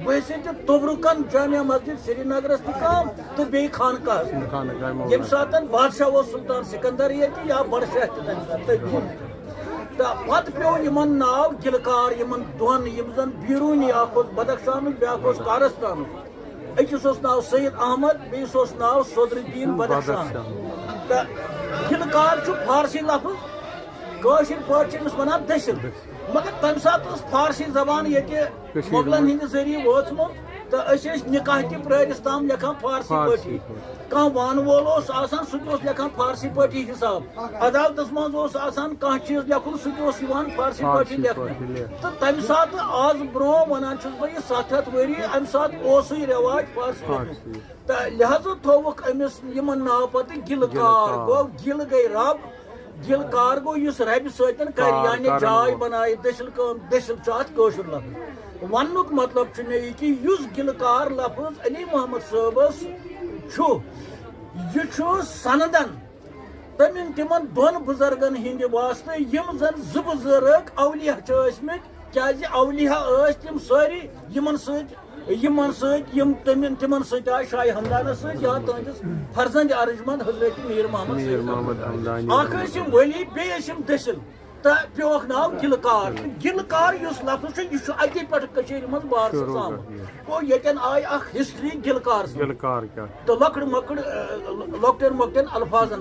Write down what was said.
वैसे तो तबरुकन जामिया मस्जिद श्रीनगर काम तो बे खानका यम सात बादशाह वो सुल्तान सिकंदर ये या बड़शाह तो पत पे यमन नाव गिलकार यमन दोन यम जन बीरूनी बदख्शान ब्यास कारस्तान अकिस नाव सैयद अहमद बेस नाव सदरुद्दीन बदख्शान तो गिलकार फारसी लफ्ज कशिर पे वन दसिल मगर तम सात फारसी जबान ये मुगलन हंद जरिए वोचमुत तो निकाह ति प्रस तम लिखान फारसी पी कह वन वोल सह लिखान फारसी पी हिसाब अदालत मज कह चीज लिखुन सह फारसी पी लिखने तो तम सात आज ब्रो वन बह 700 वरी अम सात रिवाज फारसी पी तो लिहाजा थोक अमिस नाव पे गिलकार गो गिल गई रब गिलकार गो इस रब सतन कर यानी जाय बनाए दसिल कशुर लफ्ज वन मतलब कि गिलकार लफ्ज अली मोहम्मद साहबस यह सनदन तिमन दोन बुजुर्गन हंद वास्ते यम जन ज बुजुर्ग अवलिया क्या अवलिया तम सारी तिमन आय शाह हमदान सह तुंदिस फर्जंद अर्जमंद हजरत मीर मोहम्मद वली बे दसिल तो प्योक नाव गिलकार गिलकार लफ्ज यह अति पे मज बार गो ये आय हिस्ट्री गिलकार तो लकड़ मकड़ लकटन मकटन अल्फाजन